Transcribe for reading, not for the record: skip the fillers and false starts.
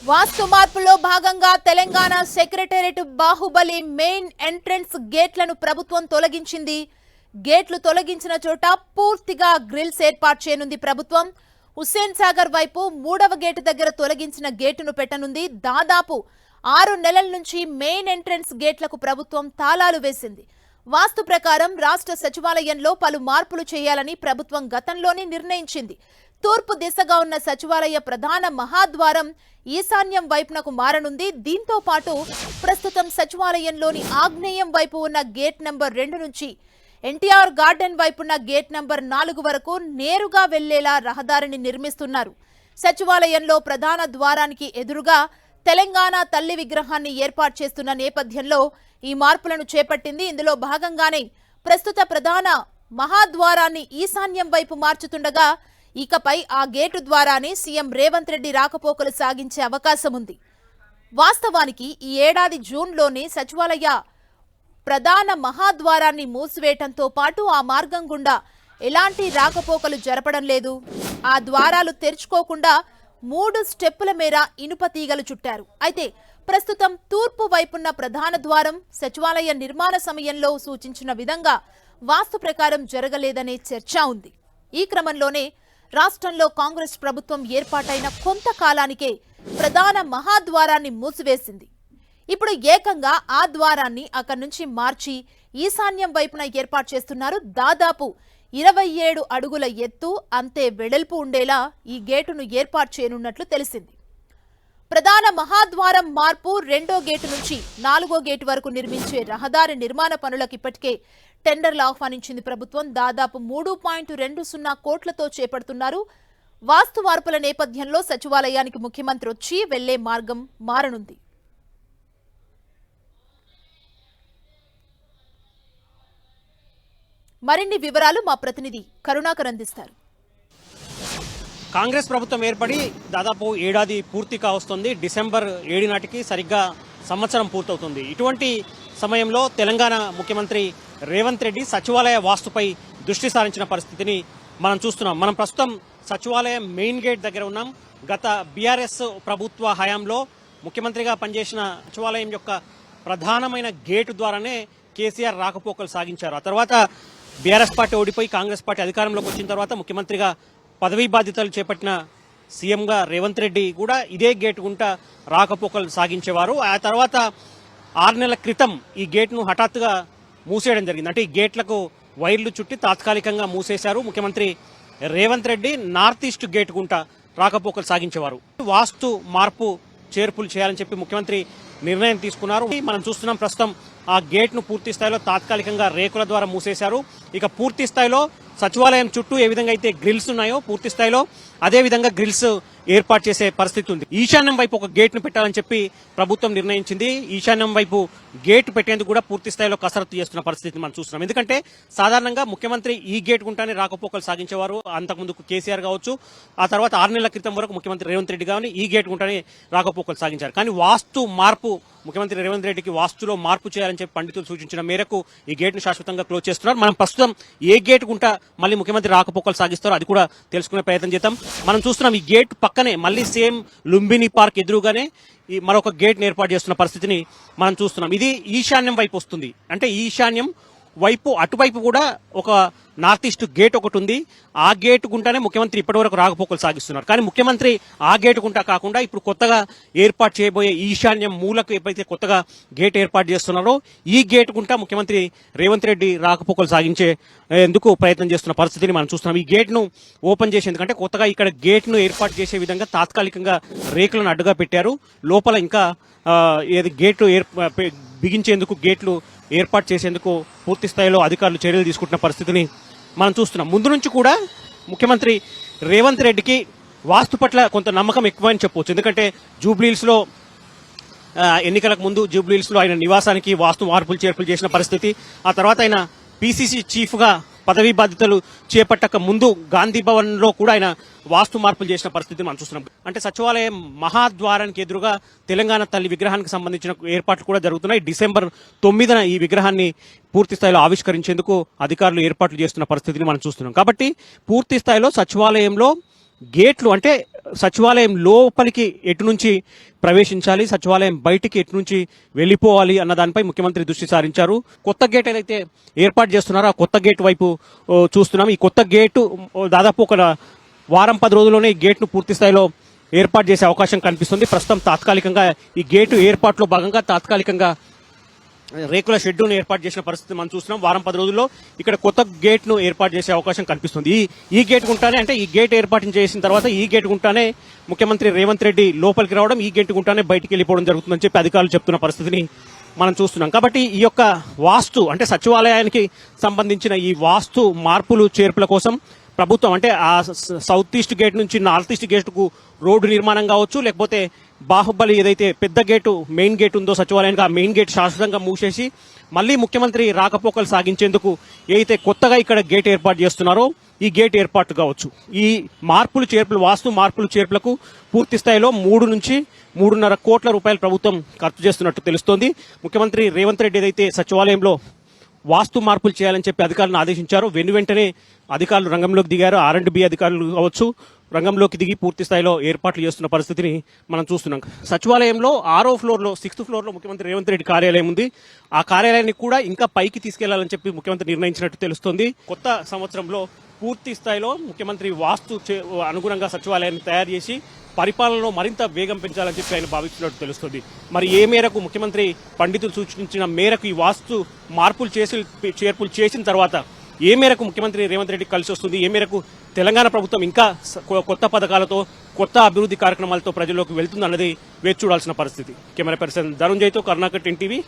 వాస్తు మార్పులో భాగంగా Telangana secretariat Baahubali main entrance గేట్లను ప్రభుత్వం తొలగించింది. గేట్లు తొలగించిన చోట పూర్తిగా గ్రిల్స్ ఏర్పాటు చేయనుంది ప్రభుత్వం. హుస్సేన్ సాగర్ వైపు 3వ గేటు దగ్గర తొలగించిన గేటును పెట్టనుంది. దాదాపు 6 నెలల నుంచి మెయిన్ ఎంట్రన్స్ గేట్లకు ప్రభుత్వం తాళాలు వేసింది. వాస్తు ప్రకారం రాష్ట్ర సచివాలయంలో పలు మార్పులు చేయాలని ప్రభుత్వం గతంలోనే నిర్ణయించింది. తూర్పు దిశగా ఉన్న సచివాలయ ప్రధాన మహాద్వారం ఈశాన్యం వైపునకు మారనుంది. దీంతో పాటు ప్రస్తుతం సచివాలయంలోని ఆగ్నేయం వైపు ఉన్న గేట్ నంబర్ 2 నుంచి ఎన్టీఆర్ గార్డెన్ వైపున్న గేట్ నంబర్ 4 వరకు నేరుగా వెళ్లేలా రహదారిని నిర్మిస్తున్నారు. సచివాలయంలో ప్రధాన ద్వారానికి ఎదురుగా తెలంగాణ తల్లి విగ్రహాన్ని ఏర్పాటు చేస్తున్న నేపథ్యంలో ఈ మార్పులను చేపట్టింది. ఇందులో భాగంగానే ప్రస్తుత ప్రధాన మహాద్వారాన్ని ఈశాన్యం వైపు మార్చుతుండగా ఇకపై ఆ గేటు ద్వారానే సీఎం రేవంత్ రెడ్డి రాకపోకలు సాగించే అవకాశం ఉంది. వాస్తవానికి ఈ ఏడాది జూన్లోనే సచివాలయ ప్రధాన మహాద్వారాన్ని మూసివేయటంతో పాటు ఆ మార్గం గుండా ఎలాంటి రాకపోకలు జరపడం లేదు. ఆ ద్వారాలు తెరుచుకోకుండా 3 స్టెప్పుల మేర ఇనుప తీగలు చుట్టారు. అయితే ప్రస్తుతం తూర్పు వైపున్న ప్రధాన ద్వారం సచివాలయ నిర్మాణ సమయంలో సూచించిన విధంగా వాస్తు ప్రకారం జరగలేదనే చర్చ ఉంది. ఈ క్రమంలోనే రాష్ట్రంలో కాంగ్రెస్ ప్రభుత్వం ఏర్పాటైన కొంతకాలానికే ప్రధాన మహాద్వారాన్ని మూసివేసింది. ఇప్పుడు ఏకంగా ఆ ద్వారాన్ని అక్కడి నుంచి మార్చి ఈశాన్యం వైపున ఏర్పాటు చేస్తున్నారు. దాదాపు 27 అడుగుల ఎత్తు, అంతే వెడల్పు ఉండేలా ఈ గేటును ఏర్పాటు చేయనున్నట్లు తెలిసింది. ప్రధాన మహాద్వారం మార్పు 2వ గేటు నుంచి 4వ గేటు వరకు నిర్మించే రహదారి నిర్మాణ పనులకు ఇప్పటికే టెండర్లు ఆహ్వానించింది ప్రభుత్వం. దాదాపు 3.20 కోట్లతో చేపడుతున్నారు. వాస్తు మార్పుల నేపథ్యంలో సచివాలయానికి ముఖ్యమంత్రి వచ్చి వెళ్లే మార్గం మారనుంది. మరిన్ని వివరాలు మా ప్రతినిధి కరుణాకర్ అందిస్తారు. కాంగ్రెస్ ప్రభుత్వం ఏర్పడి దాదాపు ఏడాది పూర్తి కావస్తుంది. డిసెంబర్ 7 నాటికి సరిగ్గా సంవత్సరం పూర్తవుతుంది. ఇటువంటి సమయంలో తెలంగాణ ముఖ్యమంత్రి రేవంత్ రెడ్డి సచివాలయ వాస్తుపై దృష్టి సారించిన పరిస్థితిని మనం చూస్తున్నాం. మనం ప్రస్తుతం సచివాలయం మెయిన్ గేట్ దగ్గర ఉన్నాం. గత బీఆర్ఎస్ ప్రభుత్వ హయాంలో ముఖ్యమంత్రిగా పనిచేసిన సచివాలయం యొక్క ప్రధానమైన గేటు ద్వారానే కేసీఆర్ రాకపోకలు సాగించారు. ఆ తర్వాత బీఆర్ఎస్ పార్టీ ఓడిపోయి కాంగ్రెస్ పార్టీ అధికారంలోకి వచ్చిన తర్వాత ముఖ్యమంత్రిగా పదవీ బాధ్యతలు చేపట్టిన సీఎంగా రేవంత్ రెడ్డి కూడా ఇదే గేటు గుంట రాకపోకలు సాగించేవారు. ఆ తర్వాత 6 నెలల క్రితం ఈ గేట్ను హఠాత్తుగా మూసేయడం జరిగింది. అంటే ఈ గేట్లకు వైర్లు చుట్టి తాత్కాలికంగా మూసేశారు. ముఖ్యమంత్రి Revanth Reddy north east gate గుంట రాకపోకలు సాగించేవారు. వాస్తు మార్పు చేర్పులు చేయాలని చెప్పి ముఖ్యమంత్రి నిర్ణయం తీసుకున్నారు. మనం చూస్తున్నాం ప్రస్తుతం ఆ గేట్ను పూర్తి స్థాయిలో తాత్కాలికంగా రేకుల ద్వారా మూసేశారు. ఇక పూర్తి స్థాయిలో సచివాలయం చుట్టూ ఏ విధంగా అయితే గ్రిల్స్ ఉన్నాయో పూర్తి స్థాయిలో అదే విధంగా గ్రిల్స్ ఏర్పాటు చేసే పరిస్థితి ఉంది. ఈశాన్యం వైపు ఒక గేట్ను పెట్టాలని చెప్పి ప్రభుత్వం నిర్ణయించింది. ఈశాన్యం వైపు గేట్ పెట్టేందుకు కూడా పూర్తి స్థాయిలో కసరత్తు చేస్తున్న పరిస్థితిని మనం చూస్తున్నాం. ఎందుకంటే సాధారణంగా ముఖ్యమంత్రి ఈ గేట్ గుంటానే రాకపోకలు సాగించేవారు. అంతకుముందు కేసీఆర్ కావచ్చు, ఆ తర్వాత 6 నెలల క్రితం వరకు ముఖ్యమంత్రి రేవంత్ రెడ్డి కానీ ఈ గేట్ గుంటానే రాకపోకలు సాగించారు. కానీ వాస్తు మార్పు ముఖ్యమంత్రి రేవంత్ రెడ్డికి వాస్తులో మార్పు చేయాలని చెప్పి పండితులు సూచించిన మేరకు ఈ గేట్ను శాశ్వతంగా క్లోజ్ చేస్తున్నారు. మనం ప్రస్తుతం ఏ గేట్ గుంటా మళ్ళీ ముఖ్యమంత్రి రాకపోకలు సాగిస్తారో అది కూడా తెలుసుకునే ప్రయత్నం చేద్దాం. మనం చూస్తున్నాం ఈ గేట్ పక్కనే మళ్ళీ సేమ్ లుంబిని పార్క్ ఎదురుగానే ఈ మరొక గేట్ ఏర్పాటు చేస్తున్న పరిస్థితిని మనం చూస్తున్నాం. ఇది ఈశాన్యం వైపు వస్తుంది. అంటే ఈశాన్యం వైపు అటువైపు కూడా ఒక నార్త్ ఈస్ట్ గేట్ ఒకటి ఉంది. ఆ గేట్ గుంటానే ముఖ్యమంత్రి ఇప్పటివరకు రాకపోకలు సాగిస్తున్నారు. కానీ ముఖ్యమంత్రి ఆ గేట్ గుంటా కాకుండా ఇప్పుడు కొత్తగా ఏర్పాటు చేయబోయే ఈశాన్యం మూలకు ఎప్పుడైతే కొత్తగా గేట్ ఏర్పాటు చేస్తున్నారో ఈ గేట్ గుంటా ముఖ్యమంత్రి రేవంత్ రెడ్డి రాకపోకలు సాగించేందుకు ప్రయత్నం చేస్తున్న పరిస్థితిని మనం చూస్తున్నాం. ఈ గేట్ను ఓపెన్ చేసి ఎందుకంటే కొత్తగా ఇక్కడ గేట్ను ఏర్పాటు చేసే విధంగా తాత్కాలికంగా రేకులను అడ్డుగా పెట్టారు. లోపల ఇంకా గేట్లు బిగించేందుకు గేట్లు ఏర్పాటు చేసేందుకు పూర్తి స్థాయిలో అధికారులు చర్యలు తీసుకుంటున్న పరిస్థితిని మనం చూస్తున్నాం. ముందు నుంచి కూడా ముఖ్యమంత్రి రేవంత్ రెడ్డికి వాస్తు పట్ల కొంత నమ్మకం ఎక్కువని చెప్పవచ్చు. ఎందుకంటే జూబ్లీహిల్స్లో ఎన్నికలకు ముందు జూబ్లీహిల్స్లో ఆయన నివాసానికి వాస్తు మార్పులు చేర్పులు చేసిన పరిస్థితి, ఆ తర్వాత ఆయన పీసీసీ చీఫ్గా పదవీ బాధ్యతలు చేపట్టక ముందు గాంధీ భవన్లో కూడా ఆయన వాస్తు మార్పులు చేసిన పరిస్థితి మనం చూస్తున్నాం. అంటే సచివాలయం మహాద్వారానికి ఎదురుగా తెలంగాణ తల్లి విగ్రహానికి సంబంధించిన ఏర్పాట్లు కూడా జరుగుతున్నాయి. డిసెంబర్ 9న ఈ విగ్రహాన్ని పూర్తి స్థాయిలో ఆవిష్కరించేందుకు అధికారులు ఏర్పాట్లు చేస్తున్న పరిస్థితిని మనం చూస్తున్నాం. కాబట్టి పూర్తి స్థాయిలో సచివాలయంలో గేట్లు అంటే సచివాలయం లోపలికి ఎటు నుంచి ప్రవేశించాలి, సచివాలయం బయటికి ఎటు నుంచి వెళ్ళిపోవాలి అన్న దానిపై ముఖ్యమంత్రి దృష్టి సారించారు. కొత్త గేట్ ఏదైతే ఏర్పాటు చేస్తున్నారో ఆ కొత్త గేట్ వైపు చూస్తున్నాం. ఈ కొత్త గేటు దాదాపు ఒక వారం 10 రోజుల్లోనే ఈ గేట్ను పూర్తి స్థాయిలో ఏర్పాటు చేసే అవకాశం కనిపిస్తుంది. ప్రస్తుతం తాత్కాలికంగా ఈ గేటు ఏర్పాటులో భాగంగా తాత్కాలికంగా రేకుల షెడ్యూల్ను ఏర్పాటు చేసిన పరిస్థితి మనం చూస్తున్నాం. వారం 10 రోజుల్లో ఇక్కడ కొత్త గేట్ను ఏర్పాటు చేసే అవకాశం కనిపిస్తుంది. ఈ గేట్ గుంటానే అంటే ఈ గేట్ ఏర్పాటు చేసిన తర్వాత ఈ గేట్ గుంటానే ముఖ్యమంత్రి రేవంత్ రెడ్డి లోపలికి రావడం, ఈ గేట్ గుంటానే బయటికి వెళ్ళిపోవడం జరుగుతుందని చెప్పి అధికారులు చెప్తున్న పరిస్థితిని మనం చూస్తున్నాం. కాబట్టి ఈ యొక్క వాస్తు అంటే సచివాలయానికి సంబంధించిన ఈ వాస్తు మార్పులు చేర్పుల కోసం ప్రభుత్వం అంటే ఆ సౌత్ ఈస్ట్ గేట్ నుంచి నార్త్ ఈస్ట్ గేట్కు రోడ్డు నిర్మాణం కావచ్చు, లేకపోతే బాహుబలి ఏదైతే పెద్ద గేటు మెయిన్ గేట్ ఉందో సచివాలయానికి ఆ మెయిన్ గేట్ శాశ్వతంగా మూసేసి మళ్ళీ ముఖ్యమంత్రి రాకపోకలు సాగించేందుకు ఏదైతే కొత్తగా ఇక్కడ గేట్ ఏర్పాటు చేస్తున్నారో ఈ గేట్ ఏర్పాటు కావచ్చు. ఈ మార్పులు చేర్పులు వాస్తు మార్పులు చేర్పులకు పూర్తి స్థాయిలో 3 నుంచి 3.5 కోట్ల రూపాయలు ప్రభుత్వం ఖర్చు చేస్తున్నట్టు తెలుస్తోంది. ముఖ్యమంత్రి రేవంత్ రెడ్డి ఏదైతే సచివాలయంలో వాస్తు మార్పులు చేయాలని చెప్పి అధికారులను ఆదేశించారు. వెంటనే అధికారులు రంగంలోకి దిగారు. R&B అధికారులు కావచ్చు రంగంలోకి దిగి పూర్తి స్థాయిలో ఏర్పాట్లు చేస్తున్న పరిస్థితిని మనం చూస్తున్నాం. సచివాలయంలో 6వ ఫ్లోర్లో 6th ఫ్లోర్లో ముఖ్యమంత్రి రేవంత్ రెడ్డి కార్యాలయం ఉంది. ఆ కార్యాలయాన్ని కూడా ఇంకా పైకి తీసుకెళ్లాలని చెప్పి ముఖ్యమంత్రి నిర్ణయించినట్టు తెలుస్తోంది. కొత్త సంవత్సరంలో పూర్తి స్థాయిలో ముఖ్యమంత్రి వాస్తు అనుగుణంగా సచివాలయాన్ని తయారు చేసి పరిపాలనలో మరింత వేగం పెంచాలని చెప్పి ఆయన భావిస్తున్నట్టు తెలుస్తుంది. మరి ఏ మేరకు ముఖ్యమంత్రి పండితులు సూచించిన మేరకు ఈ వాస్తు మార్పులు చేర్పులు చేసిన తర్వాత ఏ మేరకు ముఖ్యమంత్రి రేవంత్ రెడ్డి కలిసి వస్తుంది, ఏ మేరకు తెలంగాణ ప్రభుత్వం ఇంకా కొత్త పథకాలతో కొత్త అభివృద్ధి కార్యక్రమాలతో ప్రజల్లోకి వెళ్తుంది అన్నది వేచి చూడాల్సిన పరిస్థితి. కెమెరా పర్సన్ ధనుంజయ్తో కరుణాకర్, 10 టీవీ.